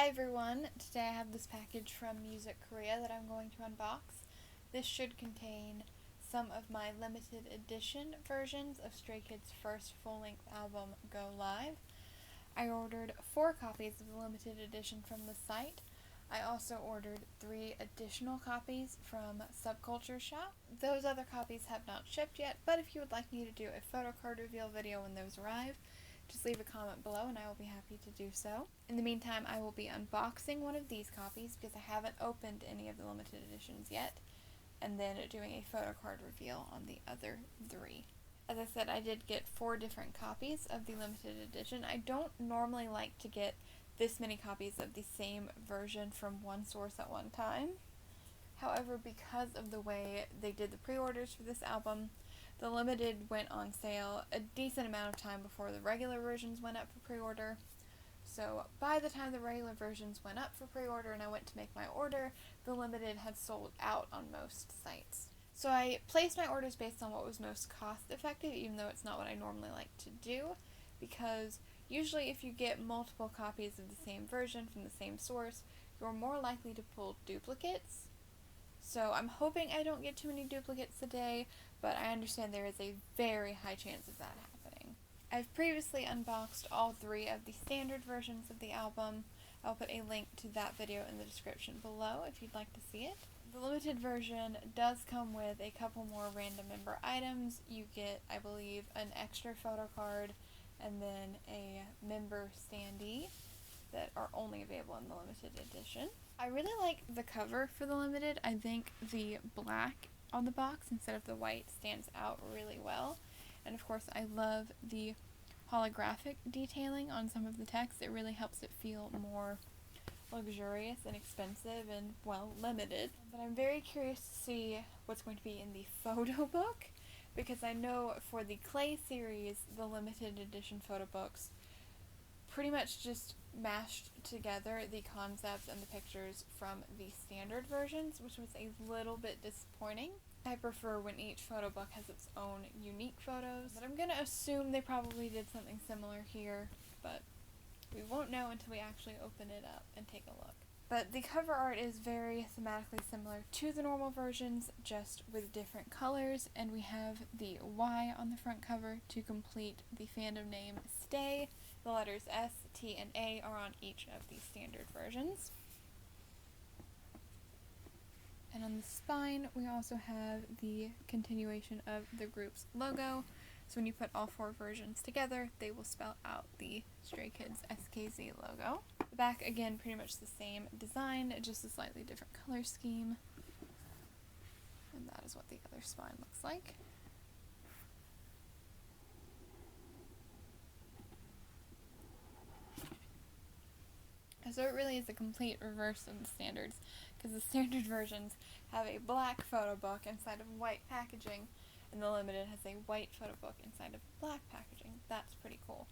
everyone, today I have this package from Music Korea that I'm going to unbox. This should contain some of my limited edition versions of Stray Kids' first full-length album, Go Live. I ordered 4 copies of the limited edition from the site. I also ordered 3 additional copies from Subculture Shop. Those other copies have not shipped yet, but if you would like me to do a photo card reveal video when those arrive, just leave a comment below and I will be happy to do so. In the meantime, I will be unboxing one of these copies because I haven't opened any of the limited editions yet, and then doing a photo card reveal on the other 3. As I said, I did get 4 different copies of the limited edition. I don't normally like to get this many copies of the same version from one source at one time. However, because of the way they did the pre-orders for this album, the limited went on sale a decent amount of time before the regular versions went up for pre-order. So by the time the regular versions went up for pre-order and I went to make my order, the limited had sold out on most sites. So I placed my orders based on what was most cost effective, even though it's not what I normally like to do, because usually if you get multiple copies of the same version from the same source, you're more likely to pull duplicates. So I'm hoping I don't get too many duplicates today, but I understand there is a very high chance of that happening. I've previously unboxed all 3 of the standard versions of the album. I'll put a link to that video in the description below if you'd like to see it. The limited version does come with a couple more random member items. You get, I believe, an extra photo card and then a member standee that are only available in the limited edition. I really like the cover for the limited. I think the black on the box instead of the white stands out really well. And of course I love the holographic detailing on some of the text. It really helps it feel more luxurious and expensive and, well, limited. But I'm very curious to see what's going to be in the photo book, because I know for the Clay series, the limited edition photo books pretty much just mashed together the concepts and the pictures from the standard versions, which was a little bit disappointing. I prefer when each photo book has its own unique photos, but I'm gonna assume they probably did something similar here, but we won't know until we actually open it up and take a look. But the cover art is very thematically similar to the normal versions, just with different colors, and we have the Y on the front cover to complete the fandom name Stay. The letters S, T, and A are on each of the standard versions. And on the spine, we also have the continuation of the group's logo. So when you put all 4 versions together, they will spell out the Stray Kids SKZ logo. The back, again, pretty much the same design, just a slightly different color scheme. And that is what the other spine looks like. So it really is a complete reverse of the standards, because the standard versions have a black photo book inside of white packaging, and the limited has a white photo book inside of black packaging. That's pretty cool.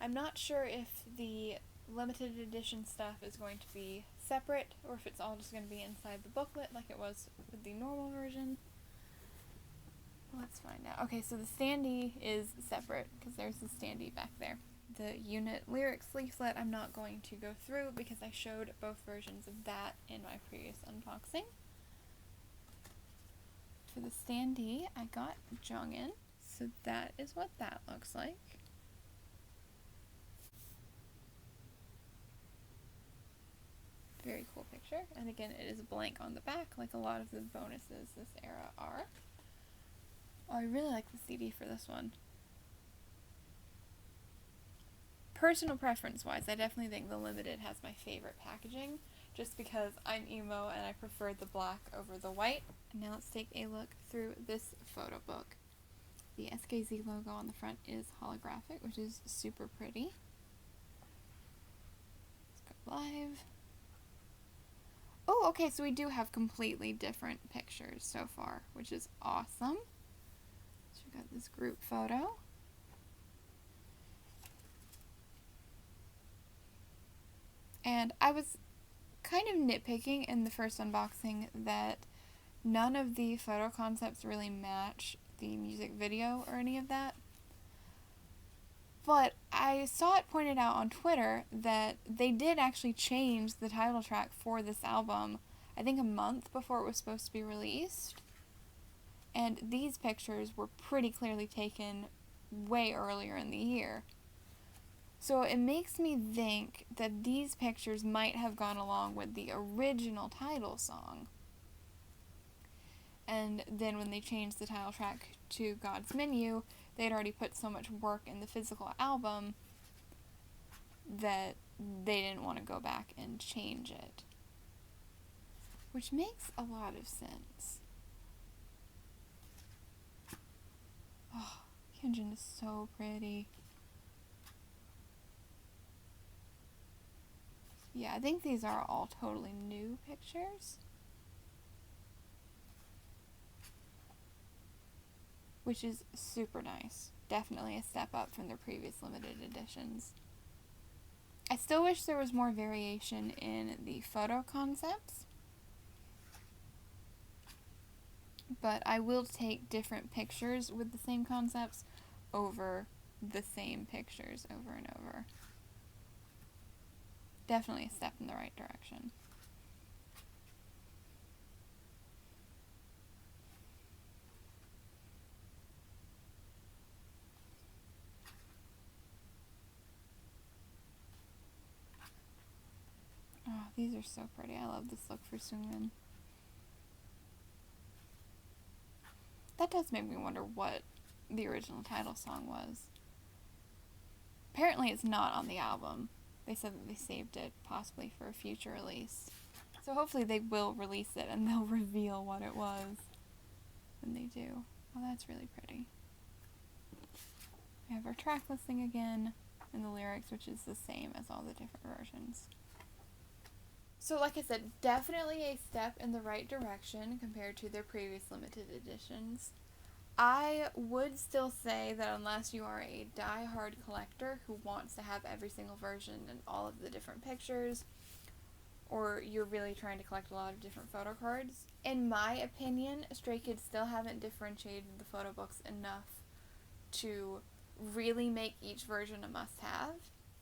I'm not sure if the limited edition stuff is going to be separate, or if it's all just going to be inside the booklet like it was with the normal version. Let's find out. Okay, so the standee is separate, because there's the standee back there. The unit lyrics leaflet I'm not going to go through because I showed both versions of that in my previous unboxing. For the standee, I got Jongin, so that is what that looks like. Very cool picture, and again it is blank on the back like a lot of the bonuses this era are. Oh, I really like the CD for this one. Personal preference wise, I definitely think the limited has my favorite packaging, just because I'm emo and I prefer the black over the white. And now let's take a look through this photo book. The SKZ logo on the front is holographic, which is super pretty. Let's go live. Oh, okay, so we do have completely different pictures so far, which is awesome. So we've got this group photo. And I was kind of nitpicking in the first unboxing that none of the photo concepts really match the music video or any of that. But I saw it pointed out on Twitter that they did actually change the title track for this album, I think a month before it was supposed to be released. And these pictures were pretty clearly taken way earlier in the year. So it makes me think that these pictures might have gone along with the original title song. And then when they changed the title track to God's Menu, they'd already put so much work in the physical album that they didn't want to go back and change it. Which makes a lot of sense. Oh, Hyunjin is so pretty. Yeah, I think these are all totally new pictures. Which is super nice. Definitely a step up from their previous limited editions. I still wish there was more variation in the photo concepts. But I will take different pictures with the same concepts over the same pictures over and over. Definitely a step in the right direction. Oh, these are so pretty. I love this look for Seungmin. That does make me wonder what the original title song was. Apparently it's not on the album. They said that they saved it possibly for a future release. So hopefully they will release it and they'll reveal what it was when they do. Oh, that's really pretty. We have our track listing again and the lyrics, which is the same as all the different versions. So like I said, definitely a step in the right direction compared to their previous limited editions. I would still say that unless you are a die-hard collector who wants to have every single version and all of the different pictures, or you're really trying to collect a lot of different photo cards, in my opinion, Stray Kids still haven't differentiated the photo books enough to really make each version a must-have.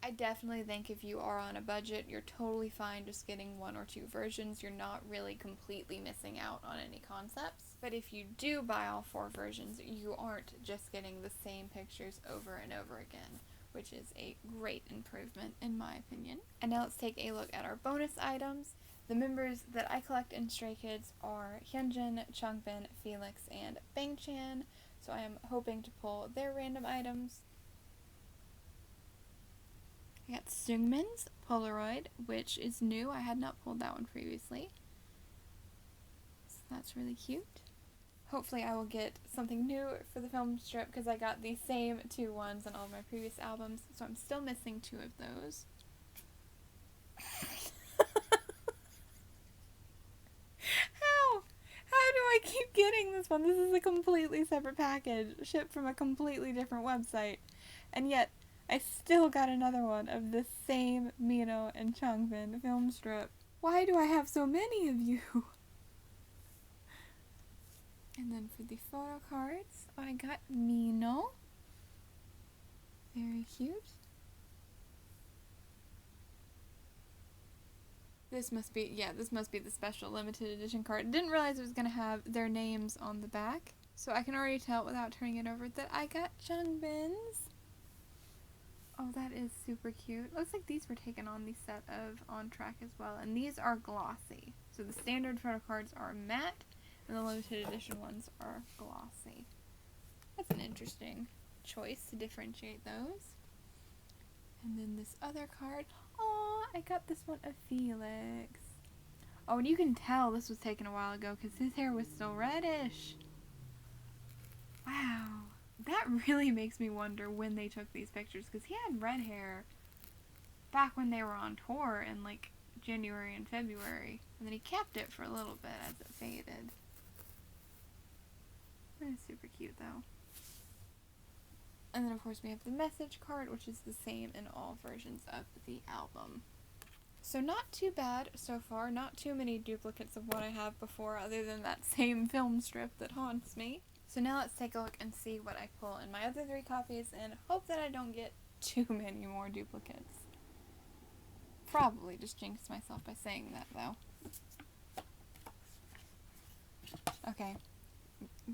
I definitely think if you are on a budget, you're totally fine just getting one or two versions. You're not really completely missing out on any concepts. But if you do buy all four versions, you aren't just getting the same pictures over and over again, which is a great improvement in my opinion. And now let's take a look at our bonus items. The members that I collect in Stray Kids are Hyunjin, Changbin, Felix, and Bangchan, so I am hoping to pull their random items. I got Seungmin's Polaroid, which is new. I had not pulled that one previously. So that's really cute. Hopefully I will get something new for the film strip because I got the same two ones on all of my previous albums, so I'm still missing two of those. How do I keep getting this one? This is a completely separate package, shipped from a completely different website, and yet I still got another one of the same Mino and Changbin film strip. Why do I have so many of you? And then for the photo cards, I got Mino. Very cute. This must be the special limited edition card. Didn't realize it was going to have their names on the back. So I can already tell without turning it over that I got Changbin's. Oh, that is super cute. Looks like these were taken on the set of On Track as well. And these are glossy. So the standard photo cards are matte, and the limited edition ones are glossy. That's an interesting choice to differentiate those. And then this other card. Oh, I got this one of Felix. Oh, and you can tell this was taken a while ago because his hair was still reddish. Wow. That really makes me wonder when they took these pictures because he had red hair back when they were on tour in like January and February. And then he kept it for a little bit as it faded. That is super cute though. And then of course we have the message card, which is the same in all versions of the album. So not too bad so far, not too many duplicates of what I have before other than that same film strip that haunts me. So now let's take a look and see what I pull in my other three copies and hope that I don't get too many more duplicates. Probably just jinxed myself by saying that, though. Okay.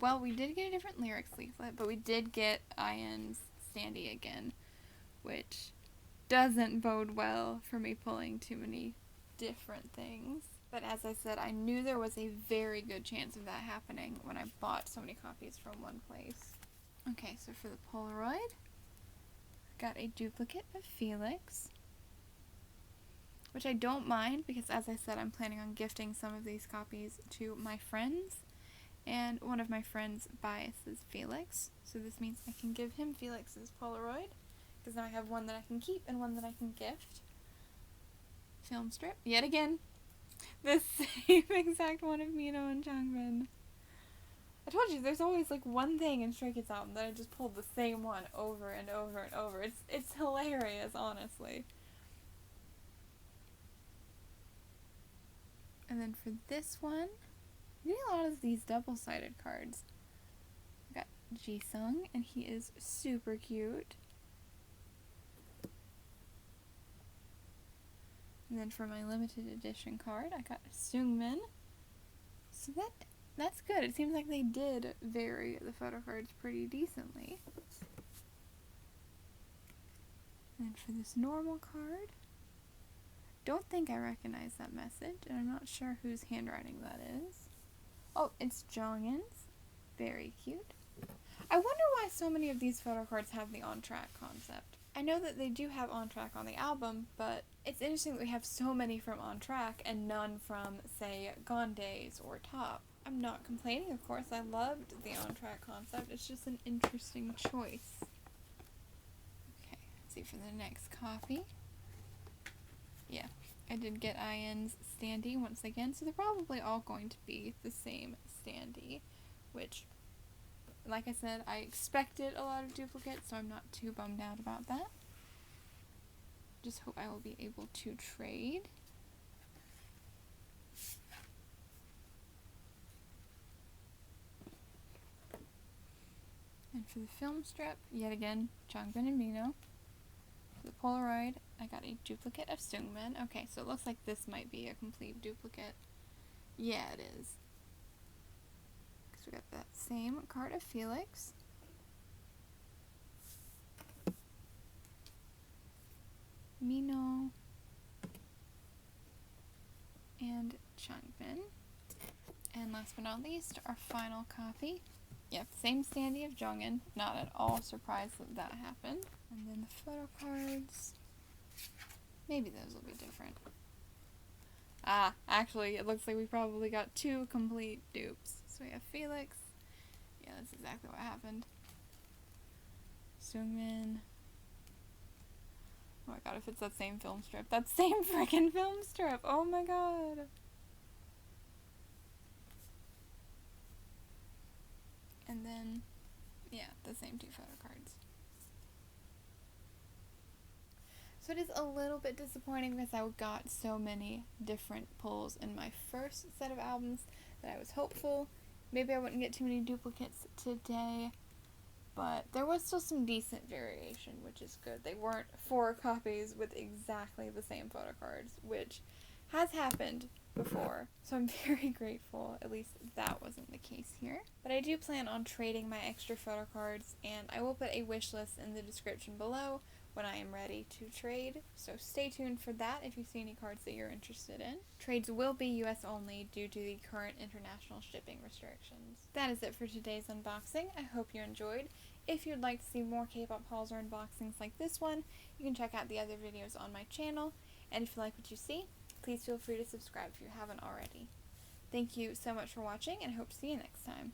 Well, we did get a different lyrics leaflet, but we did get Ian's standee again, which doesn't bode well for me pulling too many different things. But as I said, I knew there was a very good chance of that happening when I bought so many copies from one place. Okay, so for the Polaroid, I got a duplicate of Felix, which I don't mind because, as I said, I'm planning on gifting some of these copies to my friends, and one of my friends' bias is Felix, so this means I can give him Felix's Polaroid, because now I have one that I can keep and one that I can gift. Film strip, yet again, the same exact one of Mino and Changbin. I told you, there's always like one thing in Stray Kids album that I just pulled the same one over and over and over. It's hilarious, honestly. And then for this one, I'm getting a lot of these double-sided cards. I got Jisung, and he is super cute. And then for my limited edition card, I got Seungmin. So that's good. It seems like they did vary the photo cards pretty decently. And then for this normal card, don't think I recognize that message, and I'm not sure whose handwriting that is. Oh, it's Jonghyun's. Very cute. I wonder why so many of these photo cards have the on-track concept. I know that they do have on-track on the album, but it's interesting that we have so many from on-track and none from, say, Gone Days or Top. I'm not complaining, of course. I loved the on-track concept. It's just an interesting choice. Okay, let's see for the next copy. Yeah, I did get Ian's standee once again, so they're probably all going to be the same standee, which, like I said, I expected a lot of duplicates, so I'm not too bummed out about that. Just hope I will be able to trade. And for the film strip, yet again, Changbin and Mino. For the Polaroid, I got a duplicate of Seungmin. Okay, so it looks like this might be a complete duplicate. Yeah, it is. Because we got that same card of Felix. Mino. And Changbin. And last but not least, our final copy. Yep, same standee of Jonghyun. Not at all surprised that that happened. And then the photo cards. Maybe those will be different. Ah, actually, it looks like we probably got two complete dupes. So we have Felix. Yeah, that's exactly what happened. Seungmin. Oh my god, if it's that same film strip. That same freaking film strip! Oh my god! And then, yeah, the same two photo cards. So it is a little bit disappointing because I got so many different pulls in my first set of albums that I was hopeful. Maybe I wouldn't get too many duplicates today, but there was still some decent variation, which is good. They weren't 4 copies with exactly the same photo cards, which has happened before, so I'm very grateful at least that wasn't the case here. But I do plan on trading my extra photo cards, and I will put a wish list in the description below when I am ready to trade, so stay tuned for that if you see any cards that you're interested in. Trades will be US only due to the current international shipping restrictions. That is it for today's unboxing. I hope you enjoyed. If you'd like to see more K-pop hauls or unboxings like this one, you can check out the other videos on my channel, and if you like what you see, please feel free to subscribe if you haven't already. Thank you so much for watching, and I hope to see you next time.